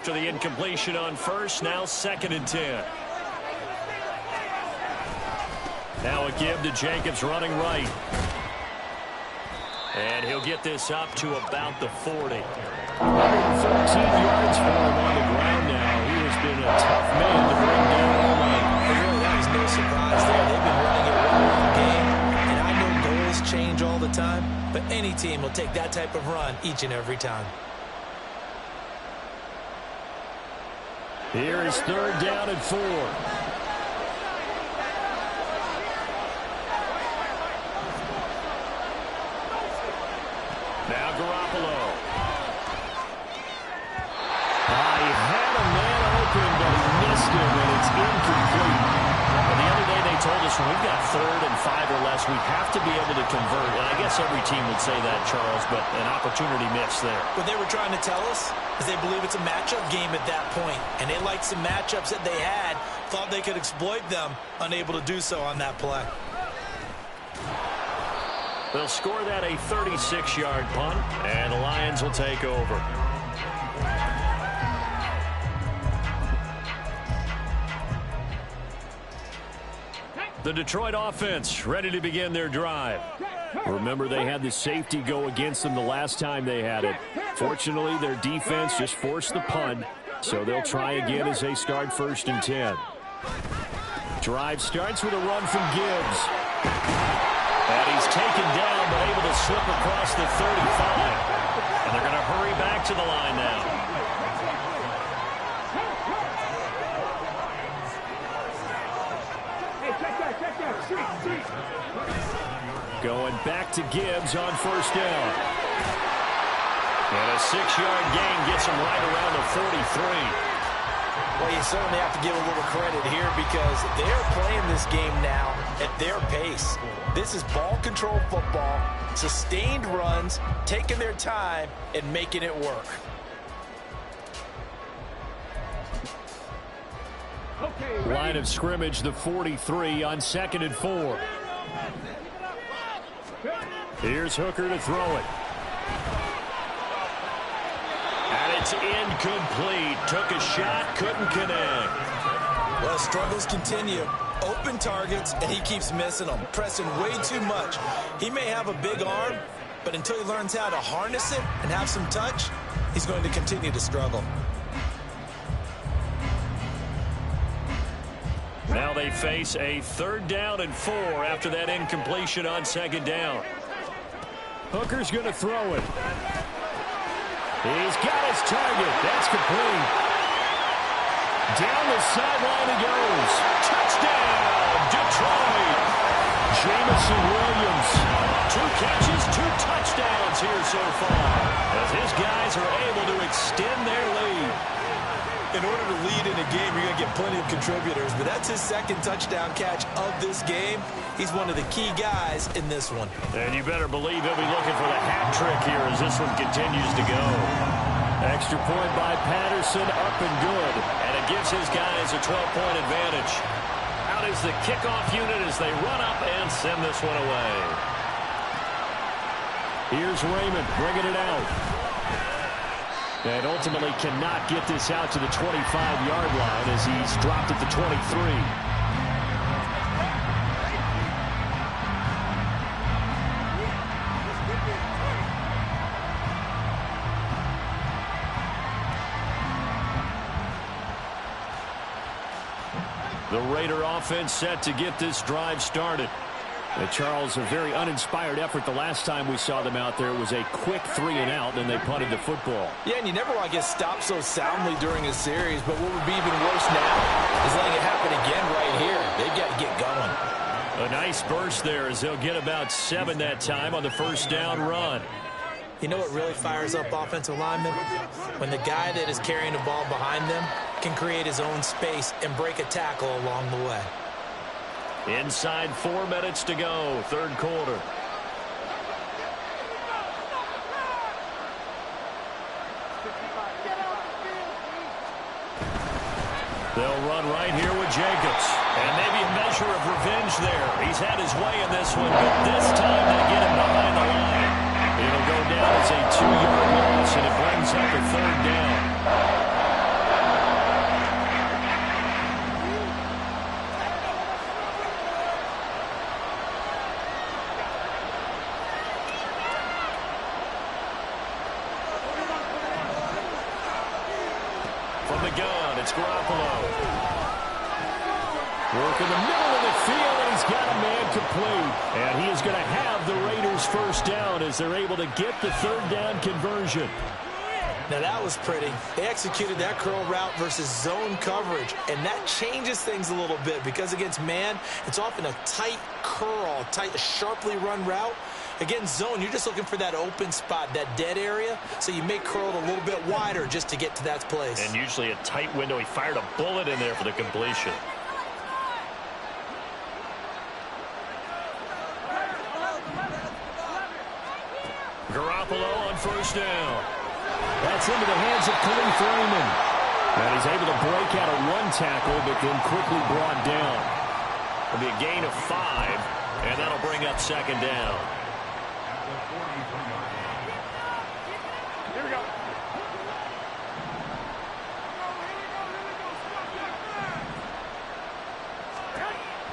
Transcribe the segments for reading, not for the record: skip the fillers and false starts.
To the incompletion on first, now 2nd and 10. Now a give to Jacobs running right. And he'll get this up to about the 40. 113 yards for him on the ground now. He has been a tough man to bring down all night. Really, that was no surprise there. They've been running it well all game. And I know goals change all the time, but any team will take that type of run each and every time. Here is 3rd down and 4. Now Garoppolo. He had a man open, but he missed him, and it's incomplete. And the other day they told us when we've got 3rd and 5 or less, we have to be able to convert. And I guess every team would say that, Charles, but an opportunity missed there. What they were trying to tell us is they believe it's a matchup game at that point, and they liked some matchups that they had, thought they could exploit them, unable to do so on that play. They'll score that a 36-yard punt, and the Lions will take over. The Detroit offense ready to begin their drive. Remember, they had the safety go against them the last time they had it. Fortunately, their defense just forced the punt, so they'll try again as they start 1st and 10. Drive starts with a run from Gibbs. And he's taken down, but able to slip across the 35. And they're going to hurry back to the line now. Going back to Gibbs on 1st down. And a 6-yard gain gets him right around the 43. Well, you certainly have to give a little credit here because they're playing this game now at their pace. This is ball control football, sustained runs, taking their time and making it work. Line of scrimmage, the 43 on 2nd and 4. Here's Hooker to throw it. And it's incomplete. Took a shot, couldn't connect. Well, struggles continue. Open targets, and he keeps missing them, pressing way too much. He may have a big arm, but until he learns how to harness it and have some touch, he's going to continue to struggle. Now they face a 3rd down and 4 after that incompletion on 2nd down. Hooker's going to throw it. He's got his target. That's complete. Down the sideline he goes. Touchdown, Detroit. Jamison Williams. 2 catches, 2 touchdowns here so far, as his guys are able to extend their lead. In order to lead in a game, you're going to get plenty of contributors, but that's his 2nd touchdown catch of this game. He's one of the key guys in this one. And you better believe he'll be looking for the hat trick here as this one continues to go. Extra point by Patterson, up and good. And it gives his guys a 12-point advantage. Out is the kickoff unit as they run up and send this one away. Here's Raymond bringing it out. And ultimately cannot get this out to the 25-yard line as he's dropped at the 23. The Raider offense set to get this drive started. Charles, a very uninspired effort the last time we saw them out there. It was a quick 3 and out, then they punted the football. Yeah, and you never want to get stopped so soundly during a series, but what would be even worse now is letting it happen again right here. They've got to get going. A nice burst there as they'll get about 7 that time on the 1st down run. You know what really fires up offensive linemen? When the guy that is carrying the ball behind them can create his own space and break a tackle along the way. Inside 4 minutes to go, 3rd quarter. They'll run right here with Jacobs. And maybe a measure of revenge there. He's had his way in this one, but this time they get him behind the line. It'll go down as a 2-yard loss, and it brings up a 3rd down. From the gun, it's Garoppolo. Work in the middle of the field, and he's got a man complete. And he is going to have the Raiders first down as they're able to get the third down conversion. Now that was pretty. They executed that curl route versus zone coverage, and that changes things a little bit because against man, it's often a tight curl, tight, sharply run route. Against zone, you're just looking for that open spot, that dead area, so you may curl it a little bit wider just to get to that place. And usually a tight window. He fired a bullet in there for the completion. Garoppolo on first down. That's into the hands of Khalif Raymond. And he's able to break out of one tackle, but then quickly brought down. It'll be a gain of 5, and that'll bring up second down. Here we go.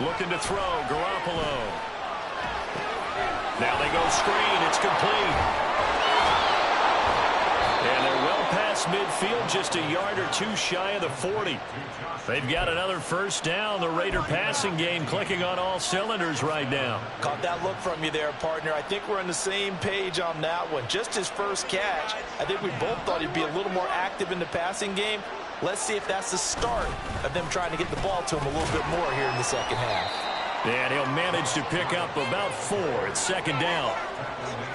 Looking to throw, Garoppolo. Now they go screen. It's complete. And they're well past midfield, just a yard or two shy of the 40. They've got another first down. The Raider passing game clicking on all cylinders right now. Caught that look from you there, partner. I think we're on the same page on that one. Just his first catch. I think we both thought he'd be a little more active in the passing game. Let's see if that's the start of them trying to get the ball to him a little bit more here in the second half. And he'll manage to pick up about 4. It's second down.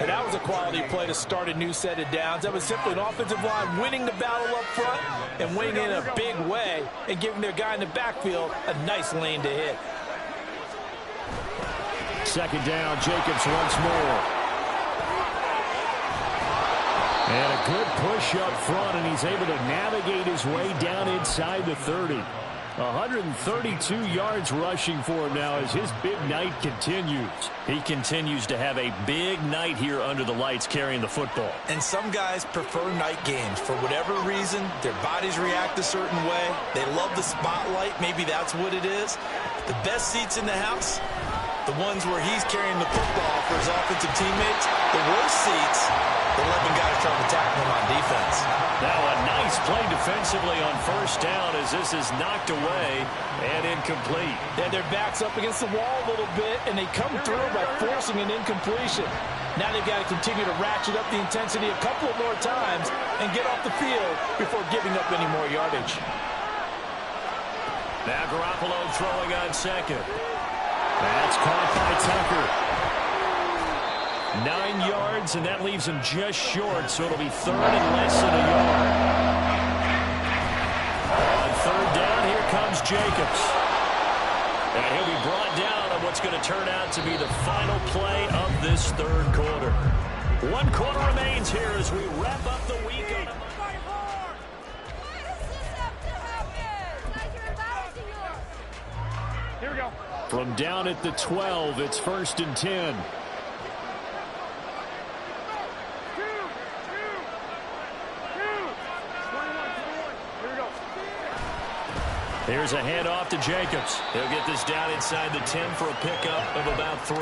And that was a quality play to start a new set of downs. That was simply an offensive line winning the battle up front and winning in a big way and giving their guy in the backfield a nice lane to hit. Second down, Jacobs once more. And a good push up front, and he's able to navigate his way down inside the 30. 132 yards rushing for him now as his big night continues. He continues to have a big night here under the lights carrying the football. And some guys prefer night games. For whatever reason, their bodies react a certain way. They love the spotlight. Maybe that's what it is. The best seats in the house, the ones where he's carrying the football for his offensive teammates. The worst seats, the 11 guys trying to tackle him on defense. Now a nice play defensively on first down as this is knocked away and incomplete. Then their back's up against the wall a little bit, and they come through by forcing an incompletion. Now they've got to continue to ratchet up the intensity a couple of more times and get off the field before giving up any more yardage. Now Garoppolo throwing on second. That's caught by Tucker. 9 yards, and that leaves him just short, so it'll be third and less than a yard. On third down, here comes Jacobs. And he'll be brought down on what's going to turn out to be the final play of this third quarter. 1 quarter remains here as we wrap up the week. Here we go. From down at the 12, it's first and 10. Here's a handoff to Jacobs. He'll get this down inside the 10 for a pickup of about 3.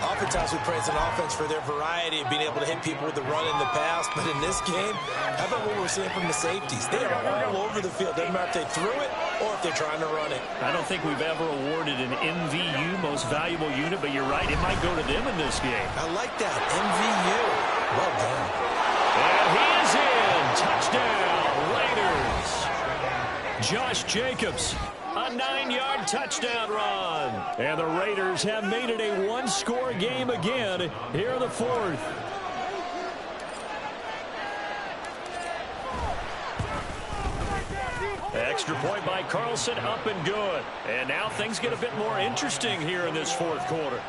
Oftentimes we praise an offense for their variety of being able to hit people with the run in the pass, but in this game, how about what we're seeing from the safeties? They are all over the field. Doesn't matter if they threw it or if they're trying to run it. I don't think we've ever awarded an MVU, most valuable unit, but you're right, it might go to them in this game. I like that, MVU. Well done. And he is in. Touchdown, Raiders. Josh Jacobs, a 9-yard touchdown run. And the Raiders have made it a one-score game again here in the fourth. Extra point by Carlson, up and good. And now things get a bit more interesting here in this fourth quarter.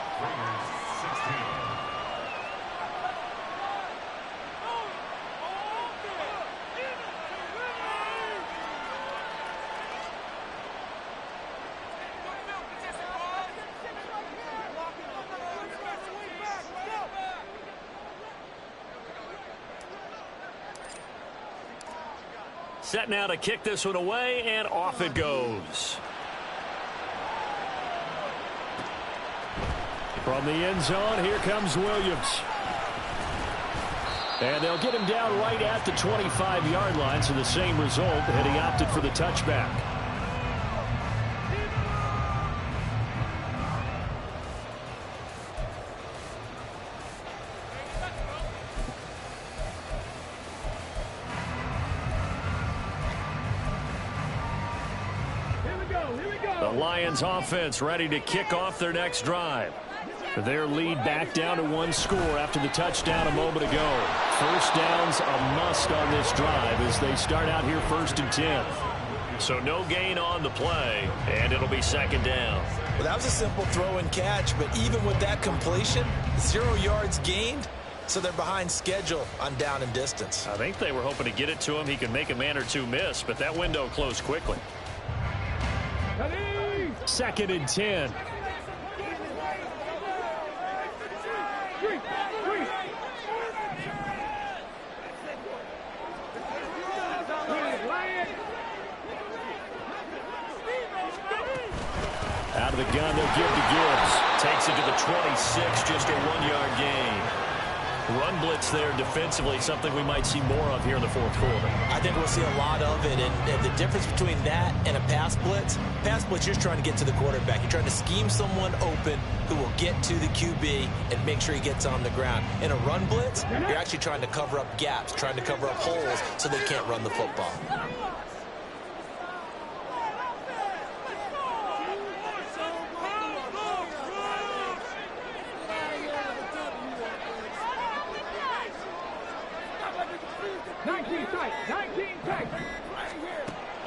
Set now to kick this one away, and off it goes. From the end zone, here comes Williams. And they'll get him down right at the 25-yard line, so the same result, and he opted for the touchback. The Lions offense ready to kick off their next drive. Their lead back down to 1 score after the touchdown a moment ago. First down's a must on this drive as they start out here 1st and 10. So no gain on the play, and it'll be 2nd down. Well, that was a simple throw and catch, but even with that completion, 0 yards gained, so they're behind schedule on down and distance. I think they were hoping to get it to him. He could make a man or two miss, but that window closed quickly. 2nd and 10. Out of the gun, they'll give to Gibbs. Takes it to the 26, just a 1-yard gain. Run blitz there defensively, something we might see more of here in the 4th quarter. I think we'll see a lot of it, and the difference between that and a pass blitz, you're trying to get to the quarterback. You're trying to scheme someone open who will get to the QB and make sure he gets on the ground. In a run blitz, you're actually trying to cover up gaps, trying to cover up holes so they can't run the football.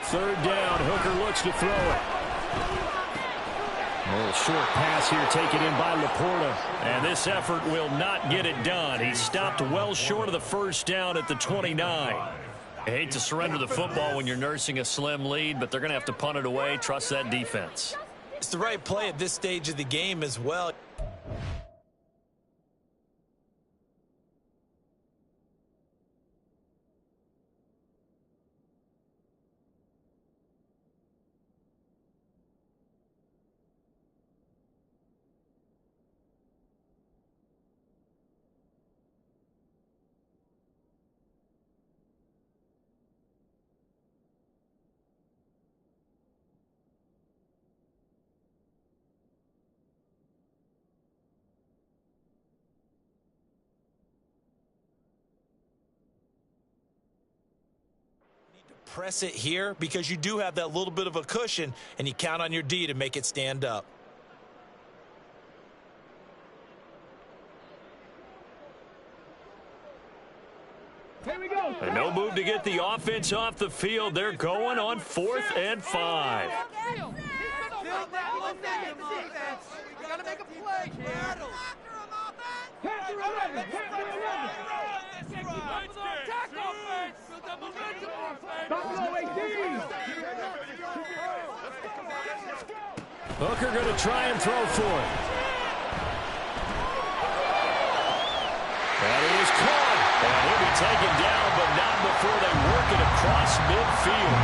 Third down, Hooker looks to throw it. A little short pass here taken in by Laporta. And this effort will not get it done. He stopped well short of the first down at the 29. I hate to surrender the football when you're nursing a slim lead, but they're going to have to punt it away. Trust that defense. It's the right play at this stage of the game as well. Press it here because you do have that little bit of a cushion, and you count on your D to make it stand up. Here we go. And no move to get the offense off the field. They're going on 4th and 5. Gotta make a play, kid. Hooker going to try and throw for it. And it is caught. And he'll be taken down, but not before they work it across midfield.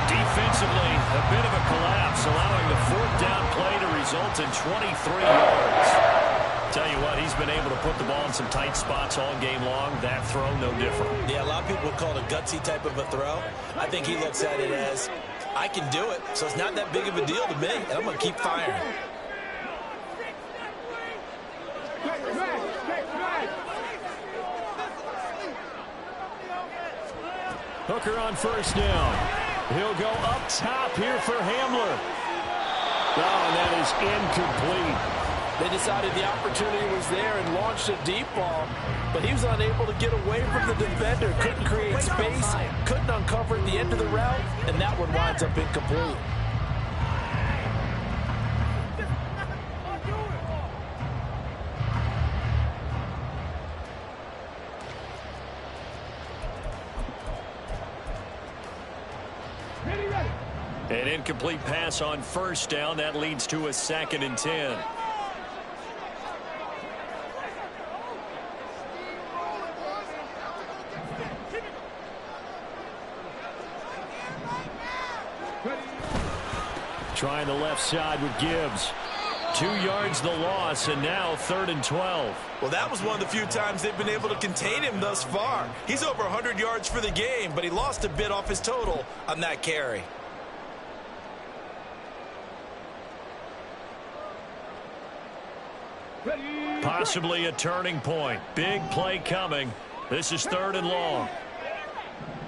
Defensively, a bit of a collapse, allowing the 4th down play to result in 23 yards. Tell you what, he's been able to put the ball in some tight spots all game long. That throw, no different. Yeah, a lot of people would call it a gutsy type of a throw. I think he looks at it as, I can do it, so it's not that big of a deal to me, and I'm going to keep firing. Hooker on 1st down. He'll go up top here for Hamler. Oh, and that is incomplete. They decided the opportunity was there and launched a deep ball, but he was unable to get away from the defender, couldn't create space, couldn't uncover at the end of the route, and that one winds up incomplete. An incomplete pass on 1st down. That leads to a 2nd and 10. Trying the left side with Gibbs. 2 yards the loss, and now 3rd and 12. Well, that was one of the few times they've been able to contain him thus far. He's over 100 yards for the game, but he lost a bit off his total on that carry. Possibly a turning point. Big play coming. This is 3rd and long.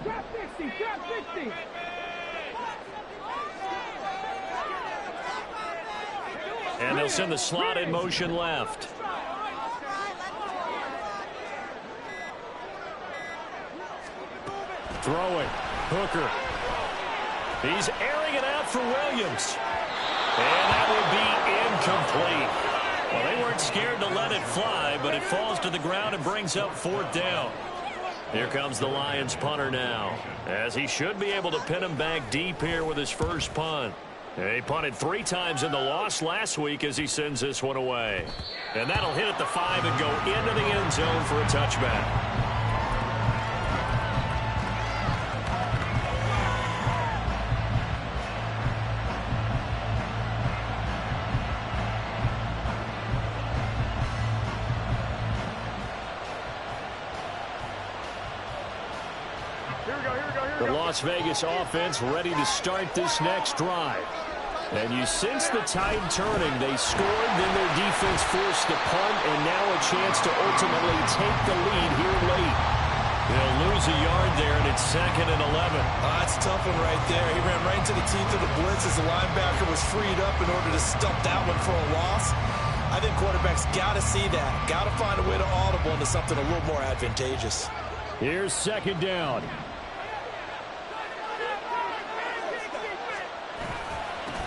Drop 60, drop 60. And they'll send the slot in motion left. Throwing. Hooker. He's airing it out for Williams. And that will be incomplete. Well, they weren't scared to let it fly, but it falls to the ground and brings up 4th down. Here comes the Lions punter now, as he should be able to pin him back deep here with his first punt. He punted 3 times in the loss last week as he sends this one away. And that'll hit at the 5 and go into the end zone for a touchback. The Las Vegas offense ready to start this next drive. And you sense the tide turning. They scored, then their defense forced the punt, and now a chance to ultimately take the lead here late. They'll lose a yard there, and it's 2nd and 11. That's a tough one right there. He ran right into the teeth of the blitz as the linebacker was freed up in order to stump that one for a loss. I think quarterbacks got to see that. Got to find a way to audible into something a little more advantageous. Here's 2nd down.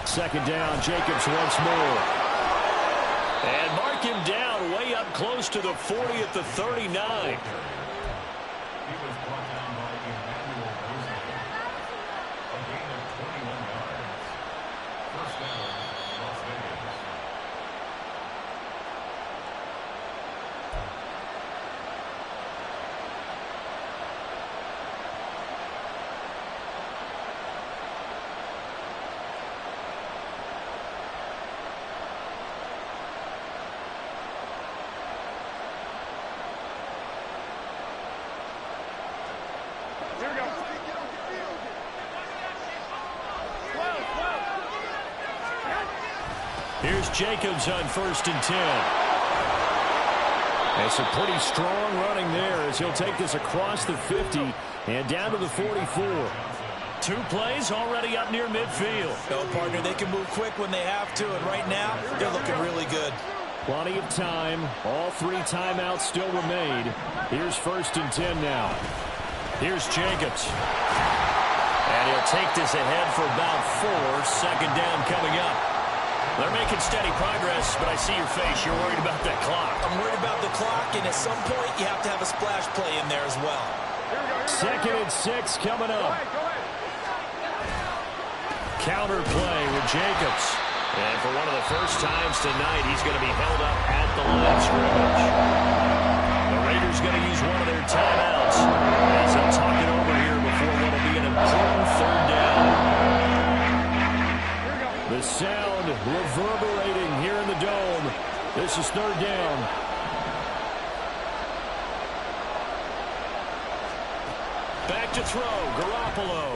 Second down, Jacobs once more. And mark him down way up close to the 40 at the 39. Here's Jacobs on 1st and 10. And some pretty strong running there as he'll take this across the 50 and down to the 44. 2 plays already up near midfield. No, partner, they can move quick when they have to, and right now, they're looking really good. Plenty of time. All 3 timeouts still remain. Here's 1st and 10 now. Here's Jacobs. And he'll take this ahead for about 4. 2nd down coming up. They're making steady progress, but I see your face. You're worried about that clock. I'm worried about the clock, and at some point, you have to have a splash play in there as well. 2nd and 6 coming up. Counter play with Jacobs. And for one of the first times tonight, he's going to be held up at the line of scrimmage. The Raiders going to use one of their timeouts as they'll talk it over here before what will be an important 3rd down. The sound reverberating here in the dome. This is 3rd down. Back to throw, Garoppolo.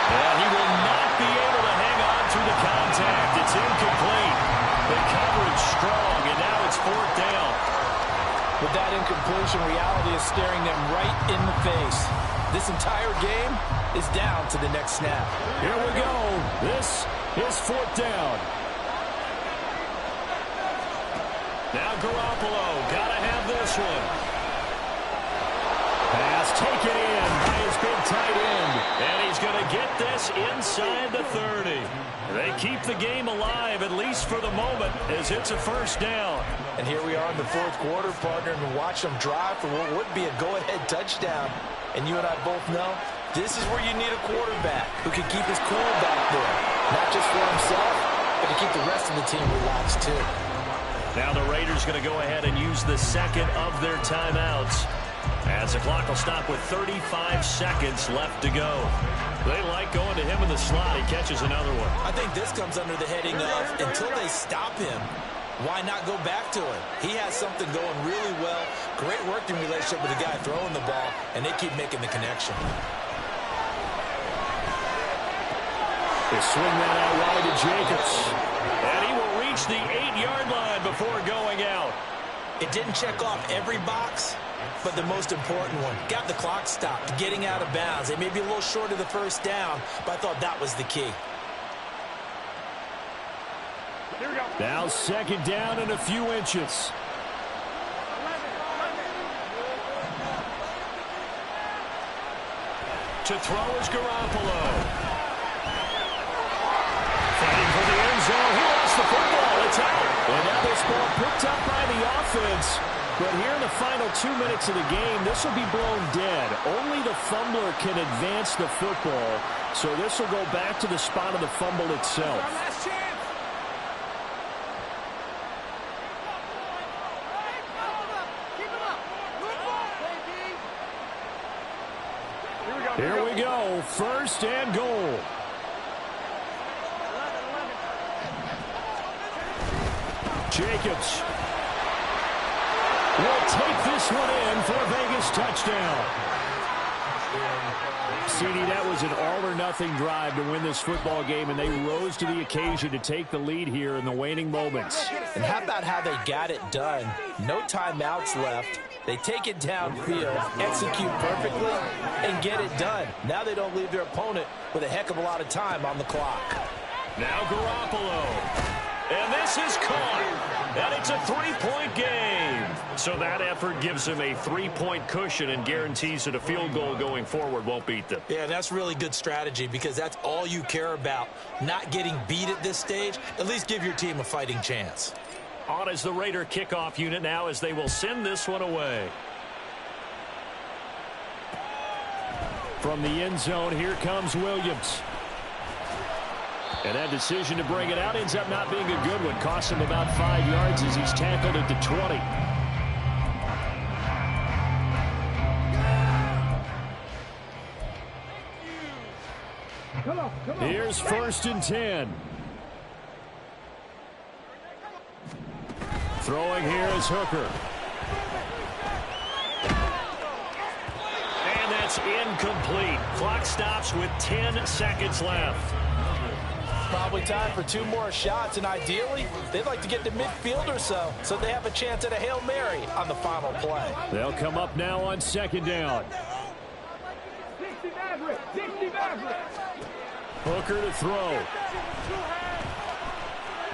And he will not be able to hang on through the contact. It's incomplete. The coverage strong, and now it's 4th down. With that incompletion, reality is staring them right in the face. This entire game is down to the next snap. Here we go. This is 4th down. Now Garoppolo, gotta have this one. Pass taken in by his big tight end. And he's gonna get this inside the 30. They keep the game alive, at least for the moment, as it's a 1st down. And here we are in the 4th quarter, partner, and watch them drive for what would be a go-ahead touchdown. And you and I both know this is where you need a quarterback who can keep his cool back there. Not just for himself, but to keep the rest of the team relaxed too. Now the Raiders going to go ahead and use the 2nd of their timeouts. As the clock will stop with 35 seconds left to go. They like going to him in the slot. He catches another one. I think this comes under the heading of until they stop him, why not go back to it? He has something going really well. Great working relationship with the guy throwing the ball, and they keep making the connection. They swing that out wide to Jacobs. And he will reach the 8-yard line before going out. It didn't check off every box, but the most important one. Got the clock stopped, getting out of bounds. They may be a little short of the first down, but I thought that was the key. Now second down and a few inches. To throw is Garoppolo. Fighting for the end zone. He lost the football. It's out. And now this ball picked up by the offense. But here in the final 2 minutes of the game, this will be blown dead. Only the fumbler can advance the football. So this will go back to the spot of the fumble itself. Here we go. First and goal. Jacobs will take this one in for a Vegas touchdown. CD, that was an all-or-nothing drive to win this football game, and they rose to the occasion to take the lead here in the waning moments. And how about how they got it done? No timeouts left. They take it downfield, execute perfectly, and get it done. Now they don't leave their opponent with a heck of a lot of time on the clock. Now Garoppolo. And this is caught. And it's a 3-point game. So that effort gives him a 3-point cushion and guarantees that a field goal going forward won't beat them. Yeah, that's really good strategy because that's all you care about. Not getting beat at this stage. At least give your team a fighting chance. On is the Raider kickoff unit now as they will send this one away. From the end zone, here comes Williams. And that decision to bring it out ends up not being a good one. Costs him about 5 yards as he's tackled at the 20. Here's first and 10. Throwing here is Hooker. And that's incomplete. Clock stops with 10 seconds left. Probably time for 2 more shots, and ideally, they'd like to get to midfield or so they have a chance at a Hail Mary on the final play. They'll come up now on second down. Hooker to throw.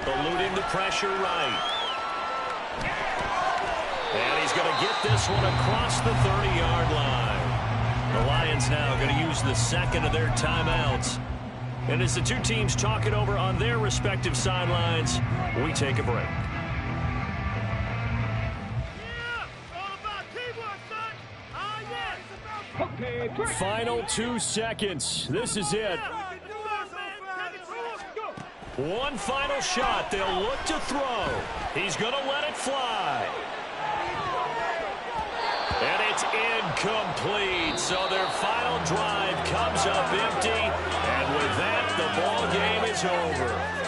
Eluding the pressure right. And he's going to get this one across the 30-yard line. The Lions now going to use the second of their timeouts. And as the two teams talk it over on their respective sidelines, we take a break. Final 2 seconds. This is it. One final shot. They'll look to throw. He's going to let it fly. And it's incomplete. So their final drive comes up empty. And with that, the ball game is over.